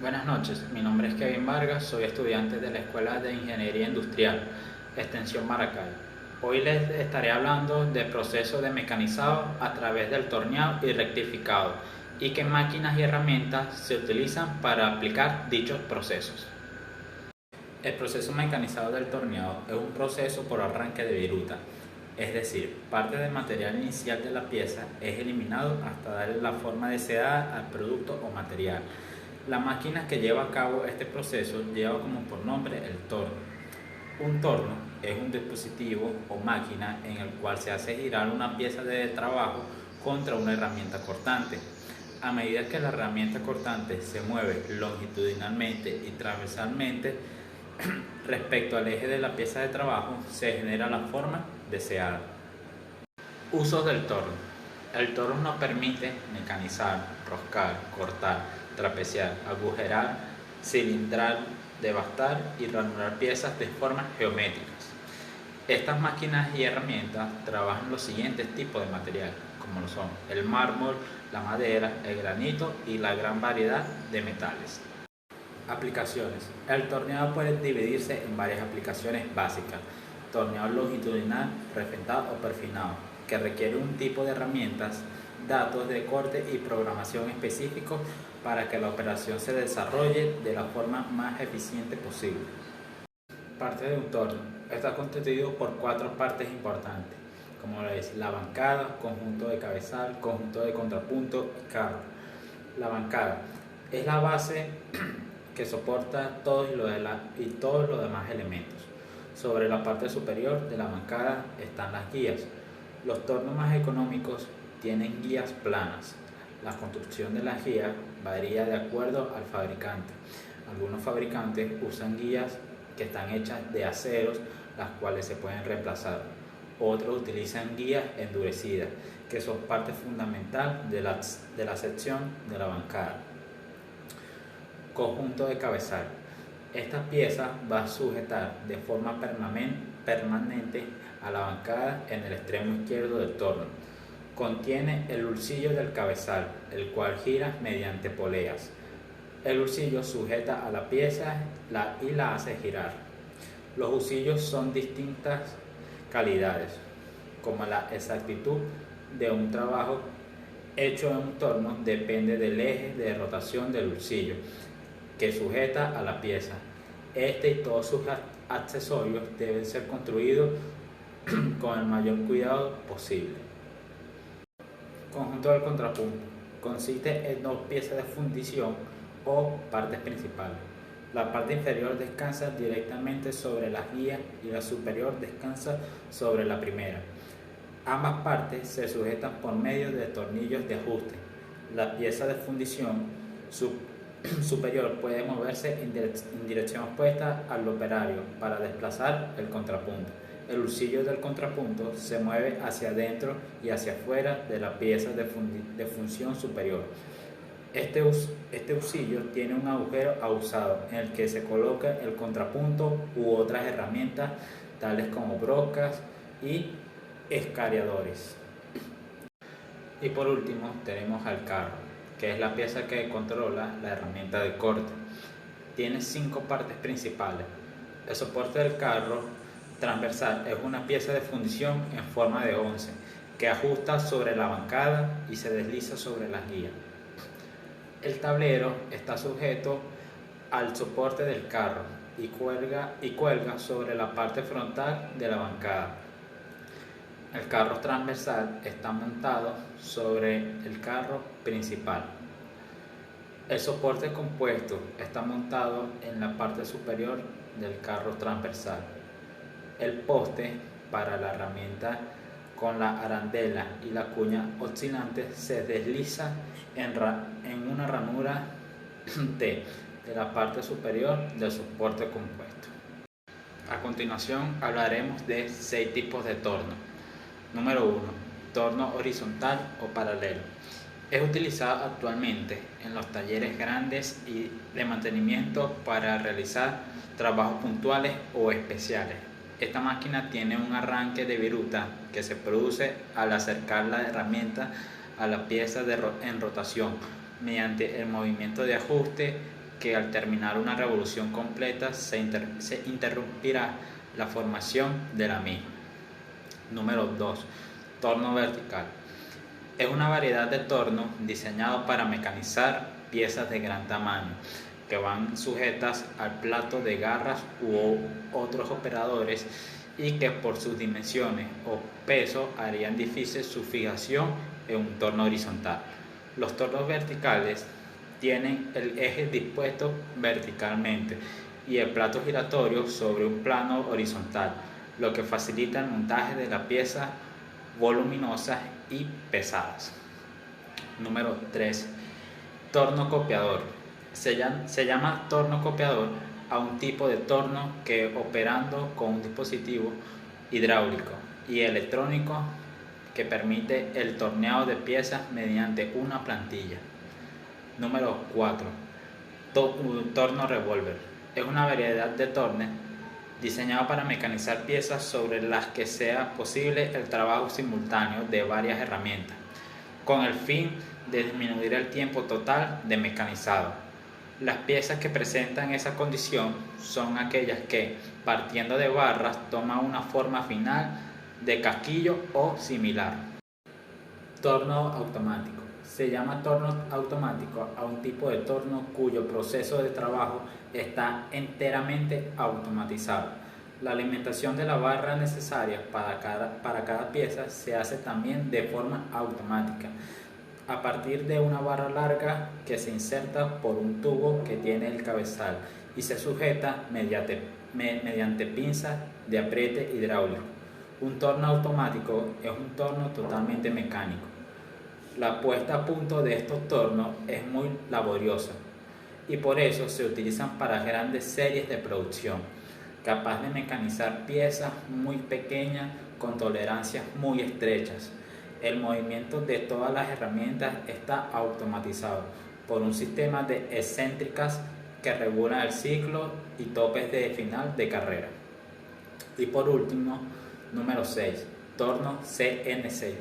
Buenas noches, mi nombre es Kevin Vargas, soy estudiante de la Escuela de Ingeniería Industrial, Extensión Maracay. Hoy les estaré hablando del proceso de mecanizado a través del torneado y rectificado y qué máquinas y herramientas se utilizan para aplicar dichos procesos. El proceso mecanizado del torneado es un proceso por arranque de viruta, es decir, parte del material inicial de la pieza es eliminado hasta darle la forma deseada al producto o material. La máquina que lleva a cabo este proceso lleva como por nombre el torno. Un torno es un dispositivo o máquina en el cual se hace girar una pieza de trabajo contra una herramienta cortante. A medida que la herramienta cortante se mueve longitudinalmente y transversalmente respecto al eje de la pieza de trabajo, se genera la forma deseada. Usos del torno. El torno nos permite mecanizar, roscar, cortar, trapeciar, agujerar, cilindrar, devastar y ranurar piezas de formas geométricas. Estas máquinas y herramientas trabajan los siguientes tipos de material, como lo son el mármol, la madera, el granito y la gran variedad de metales. Aplicaciones. El torneado puede dividirse en varias aplicaciones básicas. Torneado longitudinal, refentado o perfinado, que requiere un tipo de herramientas, datos de corte y programación específicos para que la operación se desarrolle de la forma más eficiente posible. Parte de un torno. Está constituido por 4 partes importantes, como es la bancada, conjunto de cabezal, conjunto de contrapunto y carro. La bancada es la base que soporta todos los demás elementos. Sobre la parte superior de la bancada están las guías. Los tornos más económicos tienen guías planas. La construcción de las guías varía de acuerdo al fabricante. Algunos fabricantes usan guías que están hechas de aceros, las cuales se pueden reemplazar. Otros utilizan guías endurecidas, que son parte fundamental de la sección de la bancada. Conjunto de cabezal. Esta pieza va a sujetar de forma permanente a la bancada en el extremo izquierdo del torno. Contiene el hulsillo del cabezal, el cual gira mediante poleas. El hulsillo sujeta a la pieza y la hace girar. Los hulsillos son distintas calidades, como la exactitud de un trabajo hecho en un torno depende del eje de rotación del hulsillo que sujeta a la pieza. Este y todos sus accesorios deben ser construidos con el mayor cuidado posible. Conjunto del contrapunto. Consiste en 2 piezas de fundición o partes principales. La parte inferior descansa directamente sobre las guías y la superior descansa sobre la primera. Ambas partes se sujetan por medio de tornillos de ajuste. La pieza de fundición superior puede moverse en dirección opuesta al operario para desplazar el contrapunto. El hulsillo del contrapunto se mueve hacia adentro y hacia afuera de la pieza de función superior. Este hulsillo tiene un agujero ahuzado en el que se coloca el contrapunto u otras herramientas tales como brocas y escariadores. Y por último tenemos al carro, que es la pieza que controla la herramienta de corte. Tiene 5 partes principales. El soporte del carro transversal es una pieza de fundición en forma de once que ajusta sobre la bancada y se desliza sobre las guías. El tablero está sujeto al soporte del carro y cuelga sobre la parte frontal de la bancada. El carro transversal está montado sobre el carro principal. El soporte compuesto está montado en la parte superior del carro transversal. El poste para la herramienta con la arandela y la cuña oscilante se desliza en una ranura T de la parte superior del soporte compuesto. A continuación hablaremos de 6 tipos de torno. Número 1. Torno horizontal o paralelo. Es utilizado actualmente en los talleres grandes y de mantenimiento para realizar trabajos puntuales o especiales. Esta máquina tiene un arranque de viruta que se produce al acercar la herramienta a la pieza en rotación mediante el movimiento de ajuste que al terminar una revolución completa se interrumpirá la formación de la misma. Número 2. Torno vertical. Es una variedad de torno diseñado para mecanizar piezas de gran tamaño que van sujetas al plato de garras u otros operadores y que por sus dimensiones o peso harían difícil su fijación en un torno horizontal. Los tornos verticales tienen el eje dispuesto verticalmente y el plato giratorio sobre un plano horizontal, lo que facilita el montaje de las piezas voluminosas y pesadas. Número 3. Torno copiador. Se llama torno copiador a un tipo de torno que, operando con un dispositivo hidráulico y electrónico, que permite el torneado de piezas mediante una plantilla. Número 4. Torno revólver. Es una variedad de tornes diseñado para mecanizar piezas sobre las que sea posible el trabajo simultáneo de varias herramientas, con el fin de disminuir el tiempo total de mecanizado. Las piezas que presentan esa condición son aquellas que, partiendo de barras, toman una forma final de casquillo o similar. Torno automático. Se llama torno automático a un tipo de torno cuyo proceso de trabajo está enteramente automatizado. La alimentación de la barra necesaria para cada pieza se hace también de forma automática, a partir de una barra larga que se inserta por un tubo que tiene el cabezal y se sujeta mediante pinzas de apriete hidráulico. Un torno automático es un torno totalmente mecánico. La puesta a punto de estos tornos es muy laboriosa y por eso se utilizan para grandes series de producción, capaz de mecanizar piezas muy pequeñas con tolerancias muy estrechas. El movimiento de todas las herramientas está automatizado por un sistema de excéntricas que regulan el ciclo y topes de final de carrera. Y por último, número 6, torno CNC.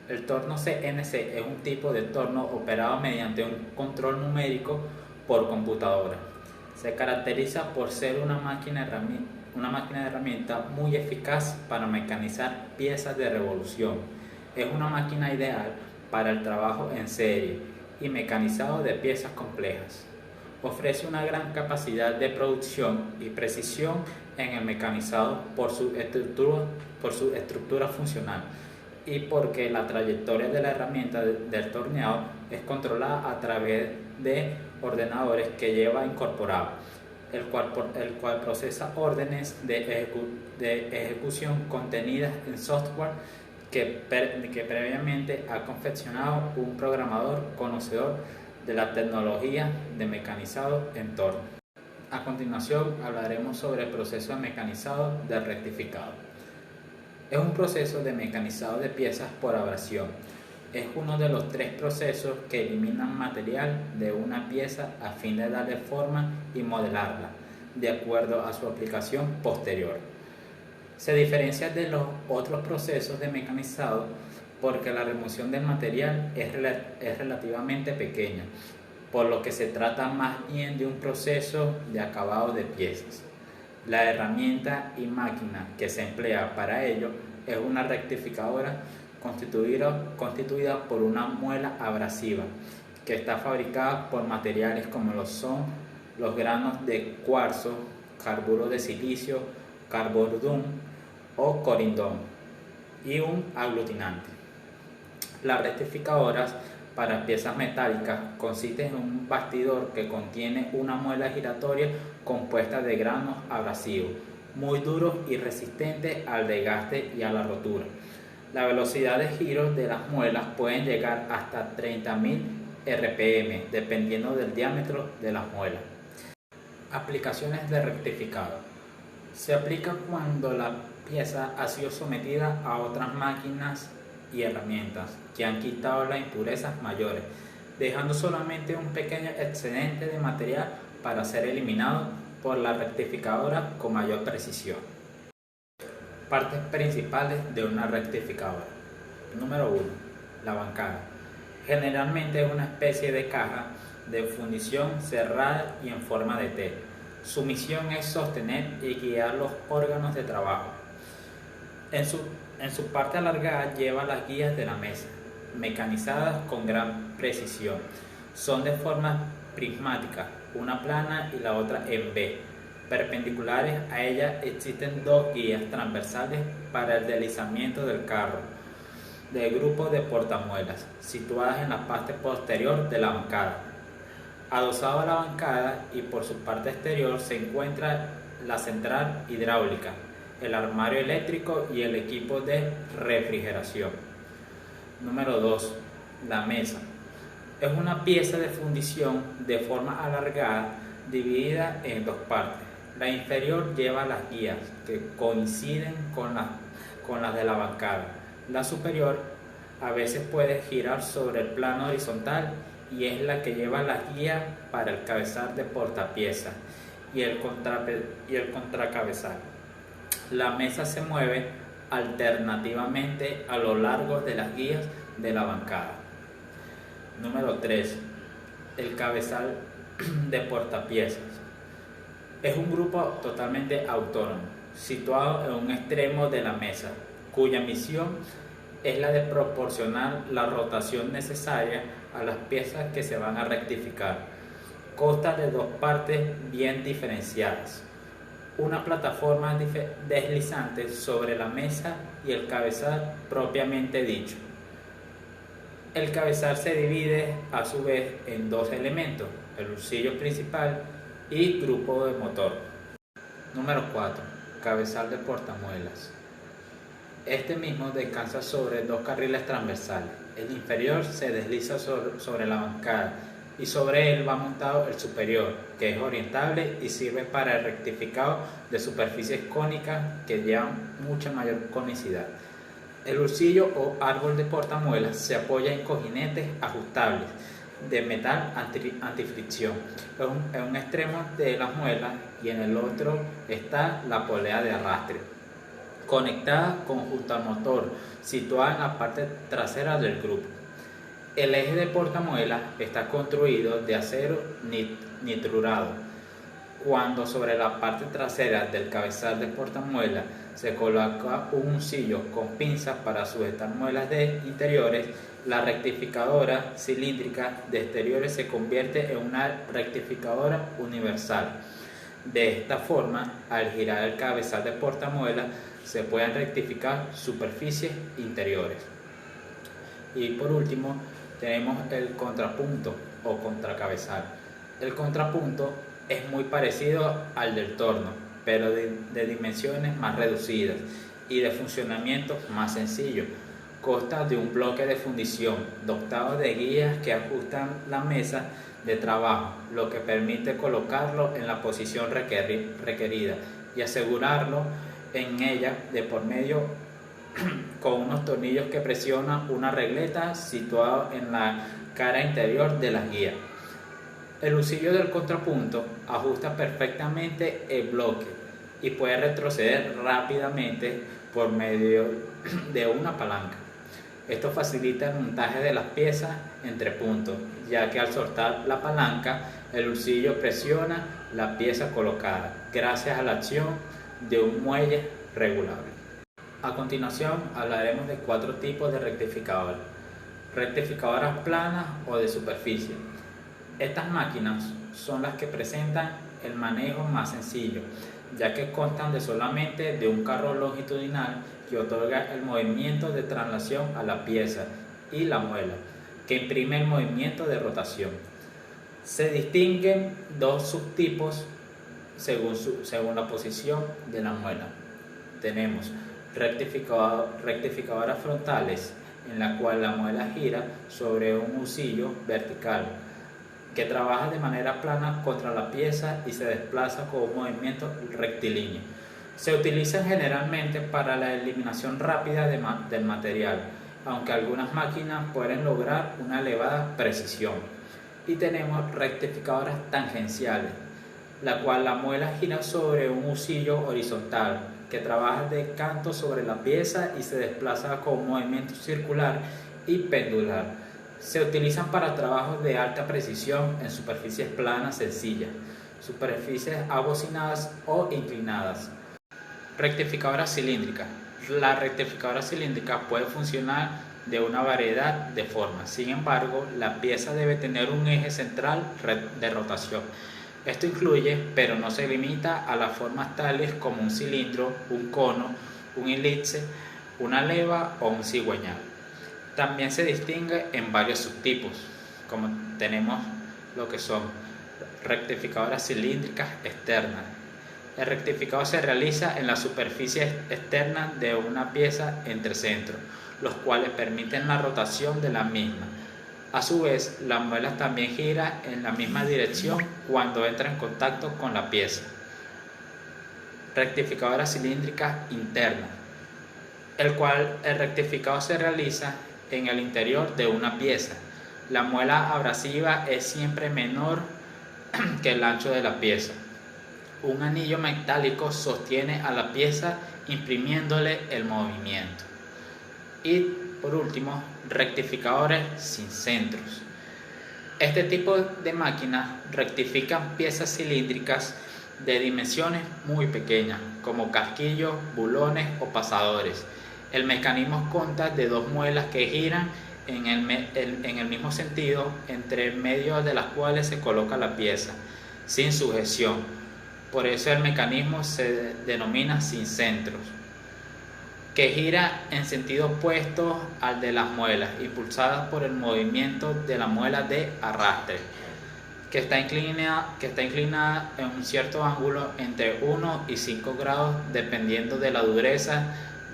El torno CNC es un tipo de torno operado mediante un control numérico por computadora. Se caracteriza por ser una máquina de herramienta muy eficaz para mecanizar piezas de revolución. Es una máquina ideal para el trabajo en serie y mecanizado de piezas complejas. Ofrece una gran capacidad de producción y precisión en el mecanizado por su estructura funcional y porque la trayectoria de la herramienta del torneado es controlada a través de ordenadores que lleva incorporado, el cual procesa órdenes de ejecución contenidas en software que previamente ha confeccionado un programador conocedor de la tecnología de mecanizado en torno. A continuación hablaremos sobre el proceso de mecanizado del rectificado. Es un proceso de mecanizado de piezas por abrasión. Es uno de los 3 procesos que eliminan material de una pieza a fin de darle forma y modelarla, de acuerdo a su aplicación posterior. Se diferencia de los otros procesos de mecanizado porque la remoción del material es relativamente pequeña, por lo que se trata más bien de un proceso de acabado de piezas. La herramienta y máquina que se emplea para ello es una rectificadora constituida por una muela abrasiva que está fabricada por materiales como lo son los granos de cuarzo, carburo de silicio, carbordún o corindón y un aglutinante. Las rectificadoras para piezas metálicas consisten en un bastidor que contiene una muela giratoria compuesta de granos abrasivos muy duros y resistentes al desgaste y a la rotura. La velocidad de giro de las muelas pueden llegar hasta 30.000 RPM dependiendo del diámetro de las muelas. Aplicaciones de rectificado. Se aplica cuando la pieza ha sido sometida a otras máquinas y herramientas que han quitado las impurezas mayores, dejando solamente un pequeño excedente de material para ser eliminado por la rectificadora con mayor precisión. Partes principales de una rectificadora. Número 1. La bancada. Generalmente es una especie de caja de fundición cerrada y en forma de T. Su misión es sostener y guiar los órganos de trabajo. En su parte alargada lleva las guías de la mesa, mecanizadas con gran precisión. Son de forma prismática, una plana y la otra en V. Perpendiculares a ella existen dos guías transversales para el deslizamiento del carro, del grupo de portamuelas, situadas en la parte posterior de la bancada. Adosado a la bancada y por su parte exterior se encuentra la central hidráulica, el armario eléctrico y el equipo de refrigeración. Número 2. La mesa. Es una pieza de fundición de forma alargada dividida en dos partes. La inferior lleva las guías que coinciden con las de la bancada. La superior a veces puede girar sobre el plano horizontal y es la que lleva las guías para el cabezal de portapiezas y el contracabezal. La mesa se mueve alternativamente a lo largo de las guías de la bancada. Número 3. El cabezal de portapiezas. Es un grupo totalmente autónomo, situado en un extremo de la mesa, cuya misión es la de proporcionar la rotación necesaria a las piezas que se van a rectificar. Consta de dos partes bien diferenciadas: una plataforma deslizante sobre la mesa y el cabezal propiamente dicho. El cabezal se divide a su vez en dos elementos: el bolsillo principal y grupo de motor. Número 4. Cabezal de portamuelas. Este mismo descansa sobre dos carriles transversales. El inferior se desliza sobre la bancada y sobre él va montado el superior, que es orientable y sirve para el rectificado de superficies cónicas que llevan mucha mayor conicidad. El bolsillo o árbol de portamuelas se apoya en cojinetes ajustables de metal antifricción. En un extremo de las muelas y en el otro está la polea de arrastre, conectada junto al motor, situada en la parte trasera del grupo. El eje de portamuelas está construido de acero nitrurado. Cuando sobre la parte trasera del cabezal de portamuelas se coloca un bolsillo con pinzas para sujetar muelas de interiores, la rectificadora cilíndrica de exteriores se convierte en una rectificadora universal. De esta forma, al girar el cabezal de portamuelas, se pueden rectificar superficies interiores. Y por último, tenemos el contrapunto o contracabezal. El contrapunto es muy parecido al del torno, pero de dimensiones más reducidas y de funcionamiento más sencillo. Consta de un bloque de fundición dotado de guías que ajustan la mesa de trabajo, lo que permite colocarlo en la posición requerida y asegurarlo en ella de por medio con unos tornillos que presionan una regleta situada en la cara interior de las guías. El bolsillo del contrapunto ajusta perfectamente el bloque y puede retroceder rápidamente por medio de una palanca. Esto facilita el montaje de las piezas entre puntos, ya que al soltar la palanca, el bolsillo presiona la pieza colocada, gracias a la acción de un muelle regulable. A continuación hablaremos de 4 tipos de rectificadores. Rectificadoras planas o de superficie. Estas máquinas son las que presentan el manejo más sencillo, ya que constan solamente de un carro longitudinal que otorga el movimiento de traslación a la pieza y la muela, que imprime el movimiento de rotación. Se distinguen dos subtipos según la posición de la muela. Tenemos rectificadoras frontales, en la cual la muela gira sobre un husillo vertical, que trabaja de manera plana contra la pieza y se desplaza con un movimiento rectilíneo. Se utilizan generalmente para la eliminación rápida del material, aunque algunas máquinas pueden lograr una elevada precisión. Y tenemos rectificadoras tangenciales, la cual la muela gira sobre un husillo horizontal, que trabaja de canto sobre la pieza y se desplaza con un movimiento circular y pendular. Se utilizan para trabajos de alta precisión en superficies planas sencillas, superficies abocinadas o inclinadas. Rectificadora cilíndrica. La rectificadora cilíndrica puede funcionar de una variedad de formas. Sin embargo, la pieza debe tener un eje central de rotación. Esto incluye, pero no se limita a las formas tales como un cilindro, un cono, un elipse, una leva o un cigüeñal. También se distingue en varios subtipos, como tenemos lo que son rectificadoras cilíndricas externas. El rectificado se realiza en la superficie externa de una pieza entre centros, los cuales permiten la rotación de la misma. A su vez, la muela también gira en la misma dirección cuando entra en contacto con la pieza. Rectificadora cilíndrica interna, el rectificado se realiza en el interior de una pieza. La muela abrasiva es siempre menor que el ancho de la pieza. Un anillo metálico sostiene a la pieza imprimiéndole el movimiento. Y por último, rectificadores sin centros. Este tipo de máquinas rectifican piezas cilíndricas de dimensiones muy pequeñas, como casquillos, bulones o pasadores. El mecanismo consta de dos muelas que giran en el mismo sentido, entre medio de las cuales se coloca la pieza, sin sujeción. Por eso el mecanismo se denomina sin centros, que gira en sentido opuesto al de las muelas, impulsada por el movimiento de la muela de arrastre, que está inclinada en un cierto ángulo entre 1 y 5 grados, dependiendo de la dureza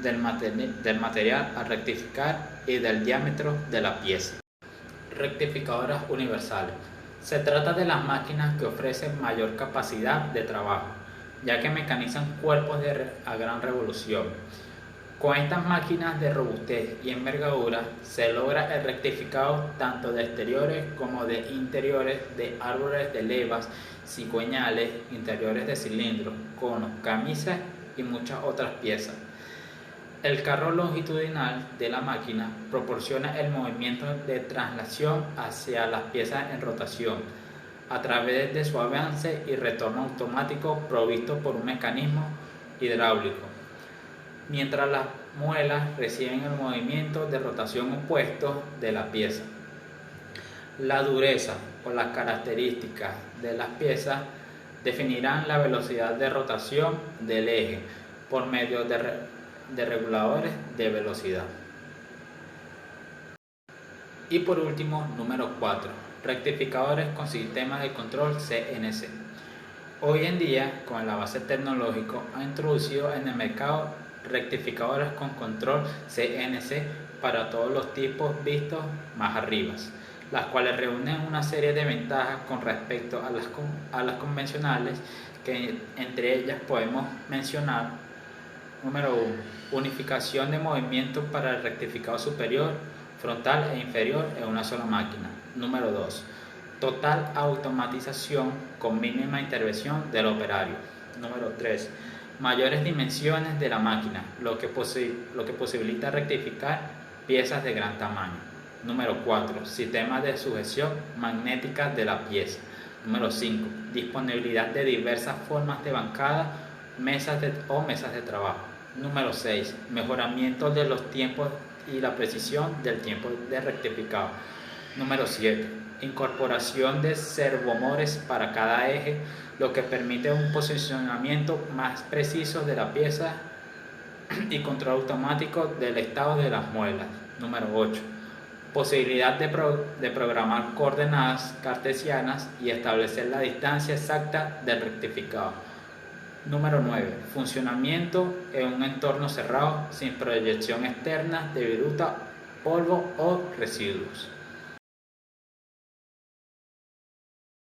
del material a rectificar y del diámetro de la pieza. Rectificadoras universales. Se trata de las máquinas que ofrecen mayor capacidad de trabajo, ya que mecanizan cuerpos a gran revolución. Con estas máquinas de robustez y envergadura se logra el rectificado tanto de exteriores como de interiores de árboles de levas, cigüeñales, interiores de cilindros, conos, camisas y muchas otras piezas. El carro longitudinal de la máquina proporciona el movimiento de traslación hacia las piezas en rotación a través de su avance y retorno automático provisto por un mecanismo hidráulico, mientras las muelas reciben el movimiento de rotación opuesto de la pieza. La dureza o las características de las piezas definirán la velocidad de rotación del eje por medio de reguladores de velocidad. Y por último, número 4, rectificadores con sistemas de control CNC. Hoy en día, con el avance tecnológico, ha introducido en el mercado rectificadores con control CNC para todos los tipos vistos más arriba, las cuales reúnen una serie de ventajas con respecto a las convencionales, que entre ellas podemos mencionar: número 1. Unificación de movimiento para el rectificado superior, frontal e inferior en una sola máquina. Número 2. Total automatización con mínima intervención del operario. Número 3. Mayores dimensiones de la máquina, lo que posibilita rectificar piezas de gran tamaño. Número 4. Sistema de sujeción magnética de la pieza. Número 5. Disponibilidad de diversas formas de bancada, mesas de trabajo. Número 6. Mejoramiento de los tiempos y la precisión del tiempo de rectificado. Número 7. Incorporación de servomotores para cada eje, lo que permite un posicionamiento más preciso de la pieza y control automático del estado de las muelas. Número 8. Posibilidad de programar coordenadas cartesianas y establecer la distancia exacta del rectificado. Número 9. Funcionamiento en un entorno cerrado sin proyección externa de viruta, polvo o residuos.